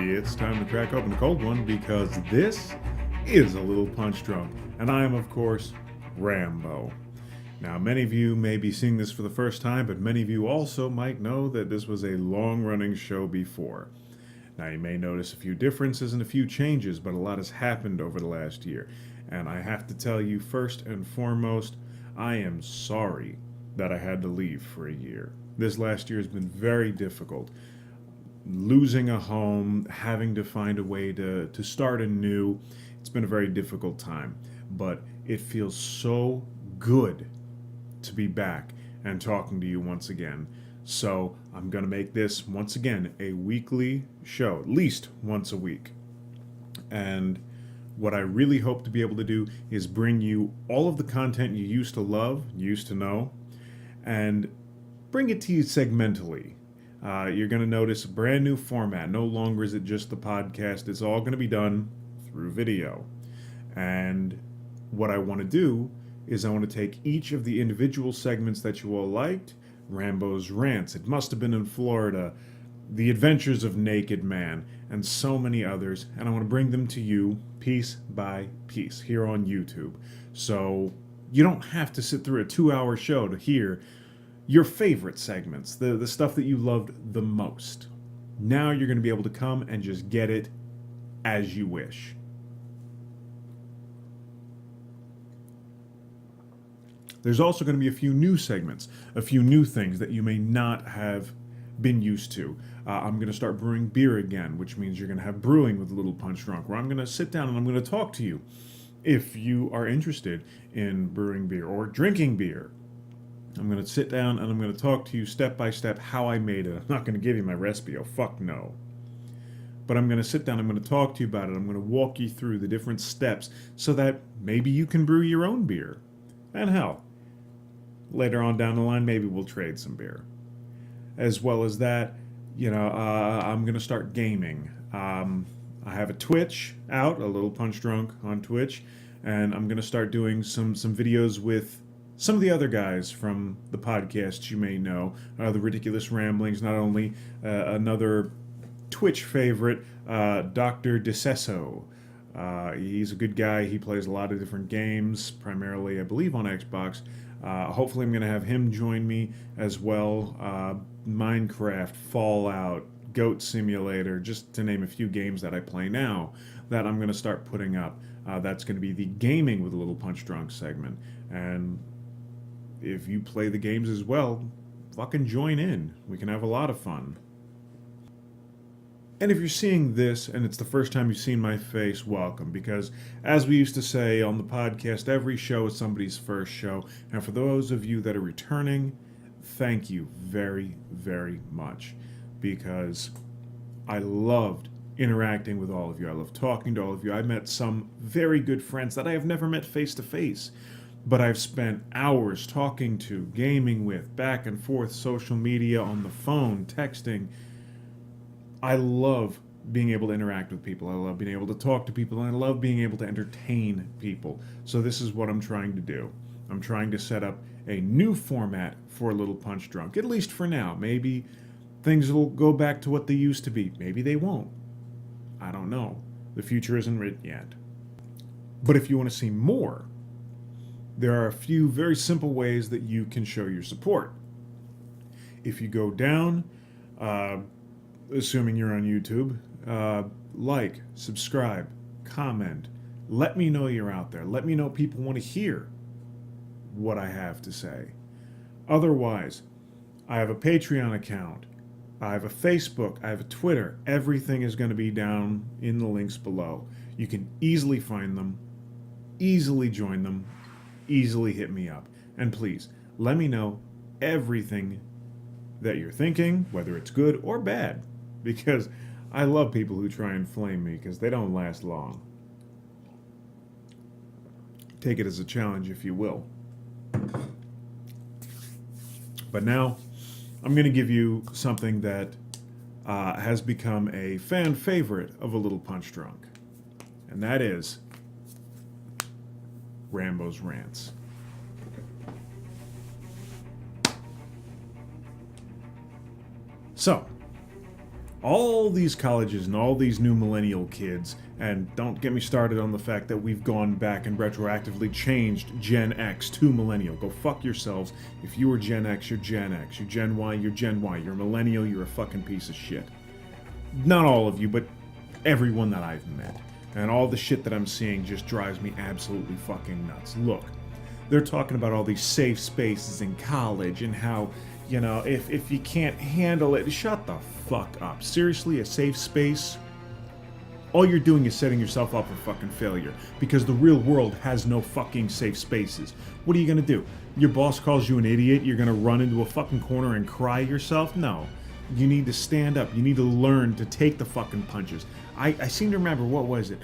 It's time to crack open a cold one because this is A Little Punch Drunk, and I am, of course, Rambo. Now, many of you may be seeing this for the first time, but many of you also might know that this was a long-running show before. Now, you may notice a few differences and a few changes, but a lot has happened over the last year. And I have to tell you, first and foremost, I am sorry that I had to leave for a year. This last year has been very difficult. Losing a home, having to find a way to start anew. It's been a very difficult time, but it feels so good to be back and talking to you once again. So I'm going to make this, once again, a weekly show, at least once a week. And what I really hope to be able to do is bring you all of the content you used to love, used to know, and bring it to you segmentally. You're going to notice a brand new format. No longer is it just the podcast. It's all going to be done through video. And what I want to do is I want to take each of the individual segments that you all liked, Rambo's Rants, It Must Have Been in Florida, The Adventures of Naked Man, and so many others, and I want to bring them to you piece by piece here on YouTube. So you don't have to sit through a 2-hour show to hear your favorite segments, the stuff that you loved the most. Now you're going to be able to come and just get it as you wish. There's also going to be a few new segments, a few new things that you may not have been used to. I'm going to start brewing beer again, which means you're going to have brewing with Little Punch Drunk, where I'm going to sit down and I'm going to talk to you if you are interested in brewing beer or drinking beer. I'm going to sit down and I'm going to talk to you step by step how I made it. I'm not going to give you my recipe. Oh, fuck no. But I'm going to sit down, I'm going to talk to you about it. I'm going to walk you through the different steps so that maybe you can brew your own beer. And hell, later on down the line, maybe we'll trade some beer. As well as that, I'm going to start gaming. I have a Twitch out, A Little Punch Drunk on Twitch, and I'm going to start doing some videos with some of the other guys from the podcast you may know, The Ridiculous Ramblings, not only another Twitch favorite, Dr. DeCesso. He's a good guy. He plays a lot of different games, primarily, I believe, on Xbox. Hopefully I'm going to have him join me as well. Minecraft, Fallout, Goat Simulator, just to name a few games that I play now that I'm going to start putting up. That's going to be the Gaming with a Little Punch Drunk segment. And if you play the games as well, fucking join in. We can have a lot of fun. And if you're seeing this and it's the first time you've seen my face, welcome. Because as we used to say on the podcast, every show is somebody's first show. And for those of you that are returning, thank you very, very much. Because I loved interacting with all of you. I love talking to all of you. I met some very good friends that I have never met face to face, but I've spent hours talking to, gaming with, back and forth, social media, on the phone, texting. I love being able to interact with people. I love being able to talk to people, and I love being able to entertain people. So this is what I'm trying to do. I'm trying to set up a new format for Little Punch Drunk, at least for now. Maybe things will go back to what they used to be. Maybe they won't. I don't know. The future isn't written yet. But if you want to see more, there are a few very simple ways that you can show your support. If you go down, assuming you're on YouTube, like, subscribe, comment, let me know you're out there. Let me know people want to hear what I have to say. Otherwise, I have a Patreon account, I have a Facebook, I have a Twitter. Everything is going to be down in the links below. You can easily find them, easily join them, easily hit me up. And please, let me know everything that you're thinking, whether it's good or bad, because I love people who try and flame me, because they don't last long. Take it as a challenge, if you will. But now, I'm going to give you something that has become a fan favorite of A Little Punch Drunk, and that is Rambo's Rants. So, all these colleges and all these new millennial kids, and don't get me started on the fact that we've gone back and retroactively changed Gen X to millennial. Go fuck yourselves. If you were Gen X, you're Gen X. You're Gen Y, you're Gen Y. You're a millennial, you're a fucking piece of shit. Not all of you, but everyone that I've met. And all the shit that I'm seeing just drives me absolutely fucking nuts. Look, they're talking about all these safe spaces in college and how, you know, if you can't handle it, shut the fuck up. Seriously, a safe space? All you're doing is setting yourself up for fucking failure, because the real world has no fucking safe spaces. What are you gonna do? Your boss calls you an idiot, you're gonna run into a fucking corner and cry yourself? No. You need to stand up. You need to learn to take the fucking punches. I seem to remember, what was it?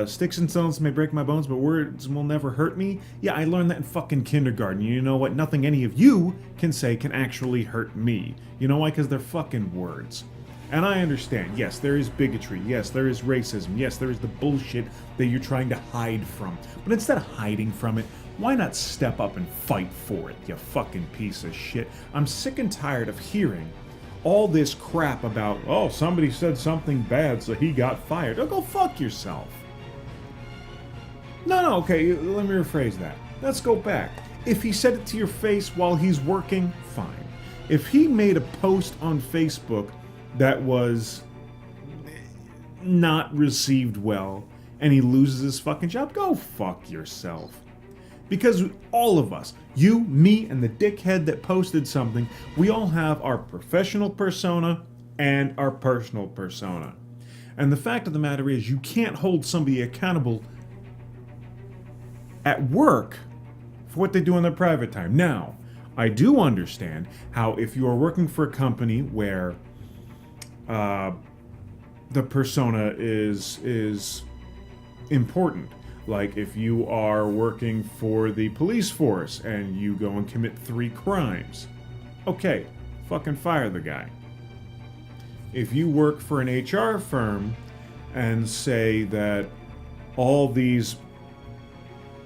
Sticks and stones may break my bones, but words will never hurt me. Yeah, I learned that in fucking kindergarten. You know what? Nothing any of you can say can actually hurt me. You know why? Because they're fucking words. And I understand, yes, there is bigotry, yes, there is racism, yes, there is the bullshit that you're trying to hide from. But instead of hiding from it, why not step up and fight for it, you fucking piece of shit? I'm sick and tired of hearing all this crap about, oh, somebody said something bad, so he got fired. Oh, go fuck yourself. No, okay, let me rephrase that. Let's go back. If he said it to your face while he's working, fine. If he made a post on Facebook that was not received well and he loses his fucking job, go fuck yourself. Because all of us, you, me, and the dickhead that posted something, we all have our professional persona and our personal persona. And the fact of the matter is, you can't hold somebody accountable at work for what they do in their private time. Now, I do understand how if you are working for a company where the persona is important. Like if you are working for the police force and you go and commit 3 crimes. Okay, fucking fire the guy. If you work for an HR firm and say that all these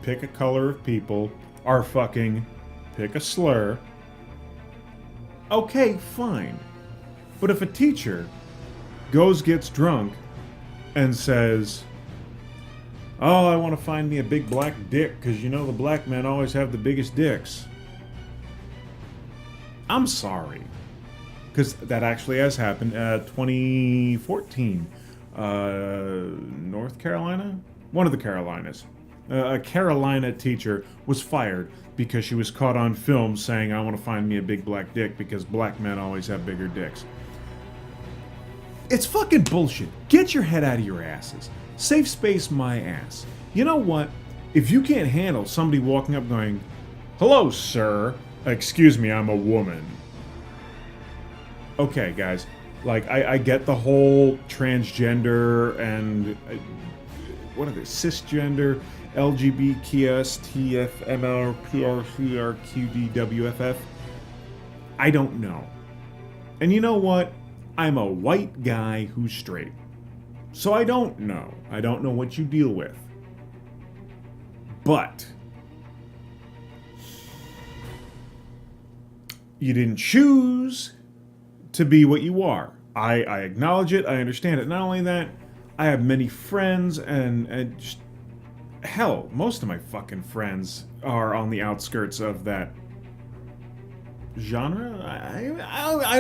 pick a color of people are fucking pick a slur, okay, fine. But if a teacher gets drunk and says, oh, I want to find me a big black dick because you know the black men always have the biggest dicks. I'm sorry. Because that actually has happened. 2014. North Carolina? One of the Carolinas. A Carolina teacher was fired because she was caught on film saying, I want to find me a big black dick because black men always have bigger dicks. It's fucking bullshit. Get your head out of your asses. Safe space my ass. You know what? If you can't handle somebody walking up going, hello, sir. Excuse me, I'm a woman. Okay, guys. Like, I get the whole transgender and... what are they? Cisgender, LGBTQS, TFML, PRCRQDWFF. I don't know. And you know what? I'm a white guy who's straight. So I don't know. I don't know what you deal with. But you didn't choose to be what you are. I acknowledge it. I understand it. Not only that, I have many friends and just, hell, most of my fucking friends are on the outskirts of that genre. I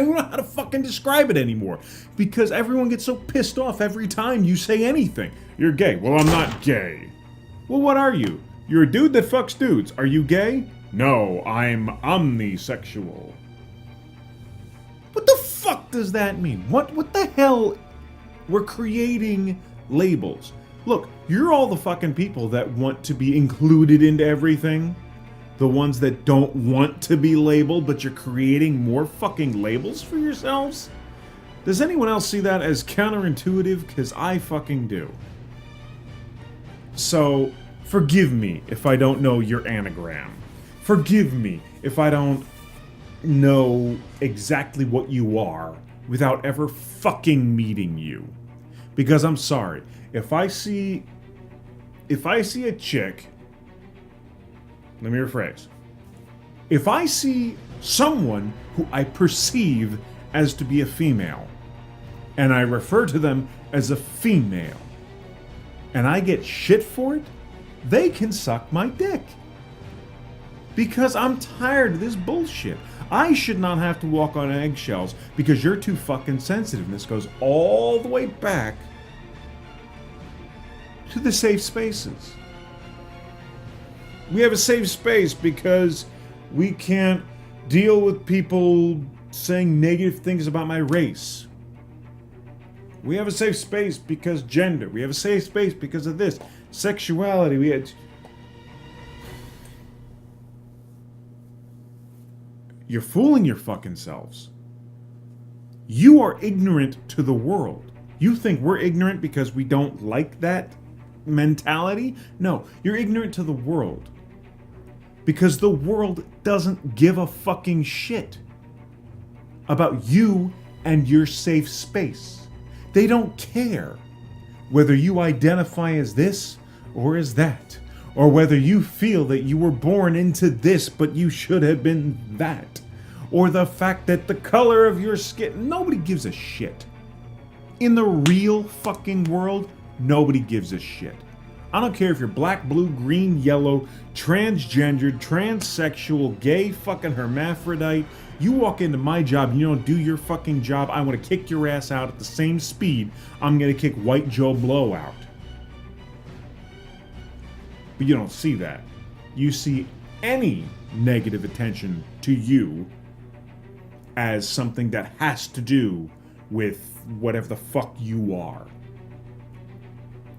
don't know how to fucking describe it anymore because everyone gets so pissed off every time you say anything. You're gay. Well, I'm not gay. Well, what are you? You're a dude that fucks dudes. Are you gay? No, I'm omnisexual. What the fuck does that mean? What the hell? We're creating labels. Look, you're all the fucking people that want to be included into everything. The ones that don't want to be labeled, but you're creating more fucking labels for yourselves? Does anyone else see that as counterintuitive? Because I fucking do. So, forgive me if I don't know your anagram. Forgive me if I don't know exactly what you are without ever fucking meeting you. Because I'm sorry, if I see a chick, let me rephrase. If I see someone who I perceive as to be a female, and I refer to them as a female, and I get shit for it, they can suck my dick. Because I'm tired of this bullshit. I should not have to walk on eggshells because you're too fucking sensitive. And this goes all the way back to the safe spaces. We have a safe space because we can't deal with people saying negative things about my race. We have a safe space because gender. We have a safe space because of this. Sexuality. You're fooling your fucking selves. You are ignorant to the world. You think we're ignorant because we don't like that mentality? No, you're ignorant to the world. Because the world doesn't give a fucking shit about you and your safe space. They don't care whether you identify as this or as that, or whether you feel that you were born into this but you should have been that, or the fact that the color of your skin. Nobody gives a shit. In the real fucking world, nobody gives a shit. I don't care if you're black, blue, green, yellow, transgendered, transsexual, gay, fucking hermaphrodite. You walk into my job and you don't do your fucking job, I want to kick your ass out at the same speed I'm going to kick White Joe Blow out. But you don't see that. You see any negative attention to you as something that has to do with whatever the fuck you are.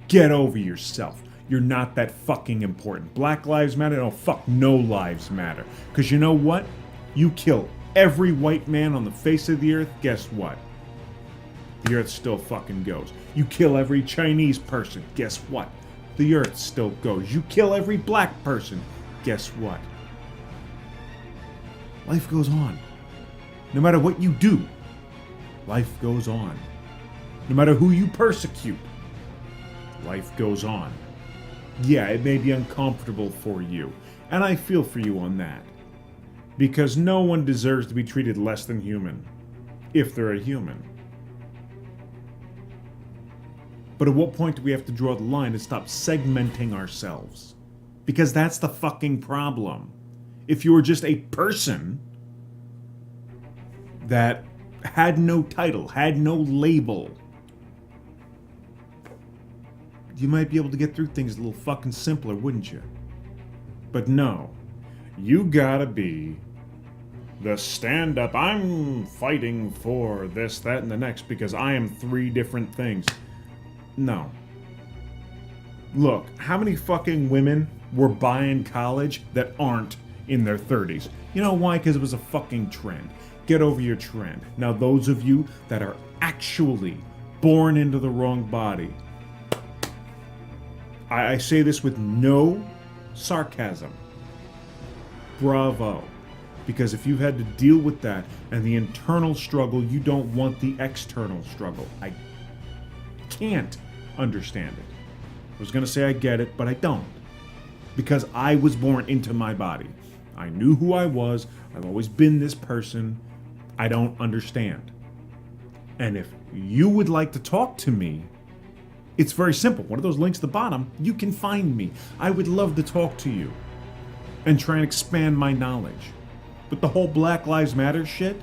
Get over yourself. You're not that fucking important. Black lives matter? No, fuck, no lives matter. Because you know what? You kill every white man on the face of the earth, guess what? The earth still fucking goes. You kill every Chinese person, guess what? The earth still goes. You kill every black person, guess what? Life goes on. No matter what you do, life goes on. No matter who you persecute, life goes on. Yeah, it may be uncomfortable for you, and I feel for you on that. Because no one deserves to be treated less than human, if they're a human. But at what point do we have to draw the line and stop segmenting ourselves? Because that's the fucking problem. If you were just a person that had no title, had no label, you might be able to get through things a little fucking simpler, wouldn't you? But no, you gotta be the stand-up, I'm fighting for this, that, and the next because I am 3 different things. No. Look, how many fucking women were buying college that aren't in their 30s? You know why? Because it was a fucking trend. Get over your trend. Now those of you that are actually born into the wrong body, I say this with no sarcasm. Bravo. Because if you've had to deal with that and the internal struggle, you don't want the external struggle. I can't understand it. I was going to say I get it, but I don't. Because I was born into my body. I knew who I was. I've always been this person. I don't understand. And if you would like to talk to me, it's very simple. One of those links at the bottom, you can find me. I would love to talk to you and try and expand my knowledge. But the whole Black Lives Matter shit,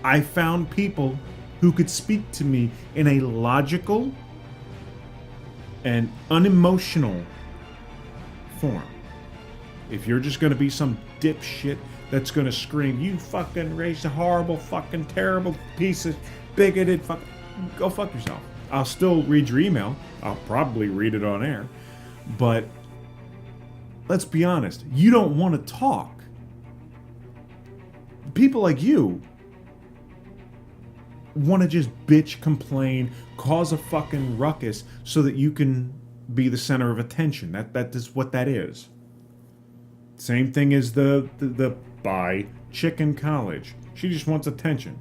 I found people who could speak to me in a logical and unemotional form. If you're just going to be some dipshit that's going to scream, you fucking racist, horrible, fucking terrible piece of bigoted, go fuck yourself. I'll still read your email. I'll probably read it on air. But let's be honest, you don't want to talk. People like you want to just bitch, complain, cause a fucking ruckus so that you can be the center of attention. That is what that is. Same thing as the bi chick in college. She just wants attention.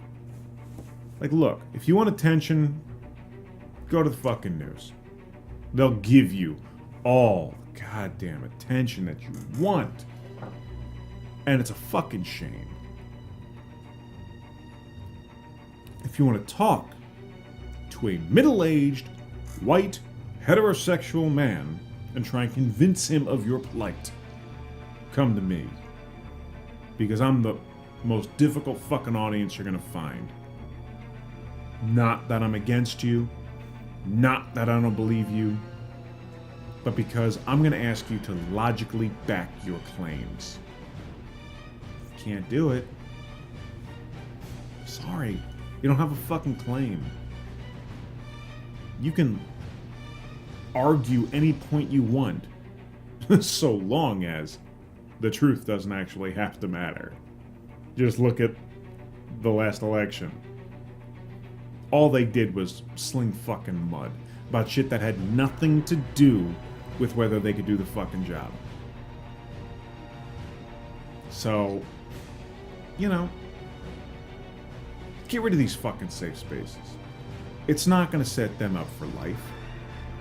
Like, look, if you want attention, go to the fucking news. They'll give you all the goddamn attention that you want. And it's a fucking shame. if you want to talk to a middle-aged, white, heterosexual man and try and convince him of your plight, come to me. Because I'm the most difficult fucking audience you're gonna find. Not that I'm against you, not that I don't believe you, but because I'm gonna ask you to logically back your claims. If you can't do it, sorry, you don't have a fucking claim. You can argue any point you want, so long as the truth doesn't actually have to matter. Just look at the last election. All they did was sling fucking mud about shit that had nothing to do with whether they could do the fucking job. So, you know, get rid of these fucking safe spaces. It's not gonna set them up for life.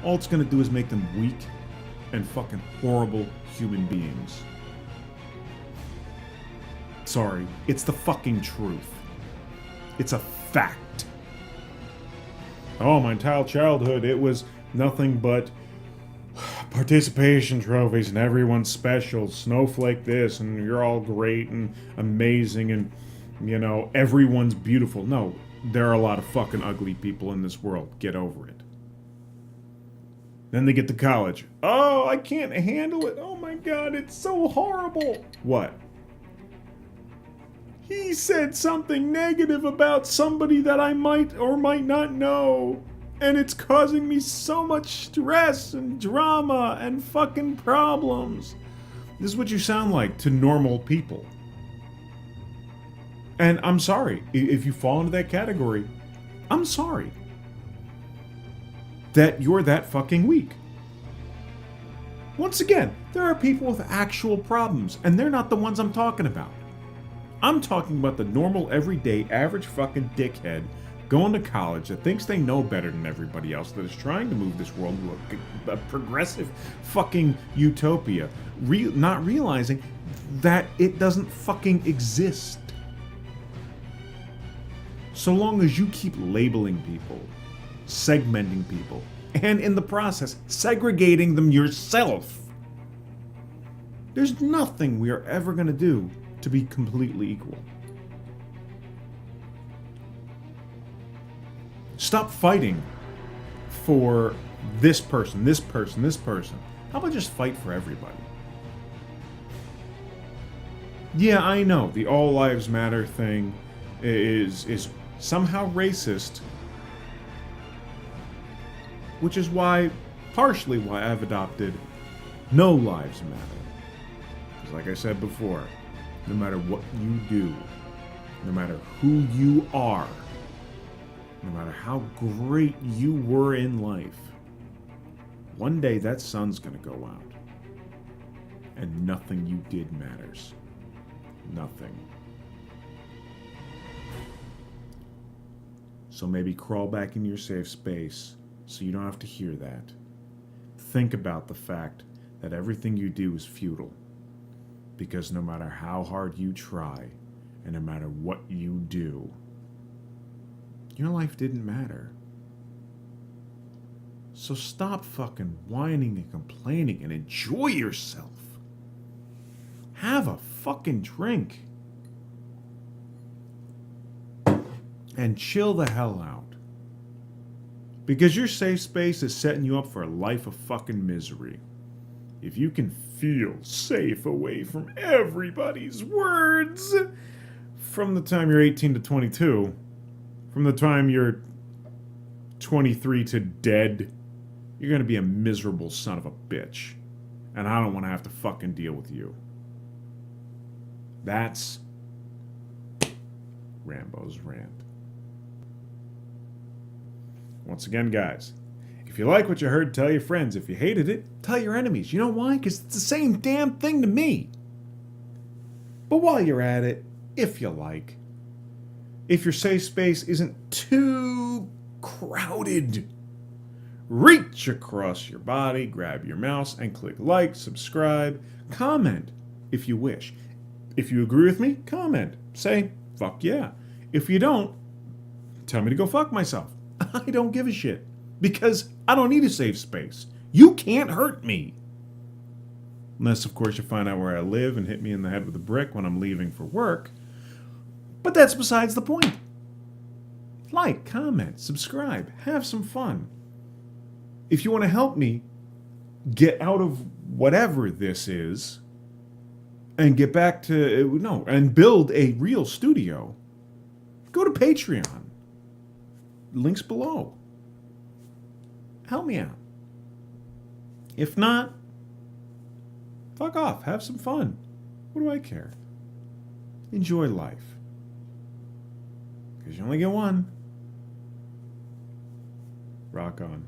All it's gonna do is make them weak and fucking horrible human beings. Sorry, it's the fucking truth. It's a fact. Oh, my entire childhood, it was nothing but participation trophies and everyone's special, snowflake this, and you're all great and amazing, and, you know, everyone's beautiful. No, there are a lot of fucking ugly people in this world. Get over it. Then they get to college. Oh, I can't handle it. Oh my god, it's so horrible. What? He said something negative about somebody that I might or might not know, and it's causing me so much stress and drama and fucking problems. This is what you sound like to normal people. And I'm sorry, if you fall into that category, I'm sorry that you're that fucking weak. Once again, there are people with actual problems, and they're not the ones I'm talking about. I'm talking about the normal, everyday, average fucking dickhead going to college that thinks they know better than everybody else, that is trying to move this world to a progressive fucking utopia, not realizing that it doesn't fucking exist. So long as you keep labeling people, segmenting people, and in the process, segregating them yourself, there's nothing we are ever going to do to be completely equal. Stop fighting for this person, this person, this person. How about just fight for everybody? Yeah, I know the all lives matter thing is somehow racist, which is why, partially why I've adopted no lives matter. Because like I said before, no matter what you do, no matter who you are, no matter how great you were in life, one day that sun's gonna go out. And nothing you did matters. Nothing. So maybe crawl back in your safe space so you don't have to hear that. Think about the fact that everything you do is futile. Because no matter how hard you try, and no matter what you do, your life didn't matter. So stop fucking whining and complaining and enjoy yourself. Have a fucking drink. And chill the hell out. Because your safe space is setting you up for a life of fucking misery. If you can feel safe away from everybody's words, from the time you're 18 to 22, from the time you're 23 to dead, you're gonna be a miserable son of a bitch. And I don't want to have to fucking deal with you. That's Rambo's rant. Once again, guys, if you like what you heard, tell your friends. If you hated it, tell your enemies. You know why? Because it's the same damn thing to me. But while you're at it, if you like, if your safe space isn't too crowded, reach across your body, grab your mouse, and click like, subscribe, comment if you wish. If you agree with me, comment. Say, fuck yeah. If you don't, tell me to go fuck myself. I don't give a shit. Because I don't need a safe space. You can't hurt me. Unless, of course, you find out where I live and hit me in the head with a brick when I'm leaving for work. But that's besides the point. Like, comment, subscribe, have some fun. If you want to help me get out of whatever this is and get back to, and build a real studio, go to Patreon. Links below. Help me out. If not, fuck off. Have some fun. What do I care? Enjoy life. Because you only get one. Rock on.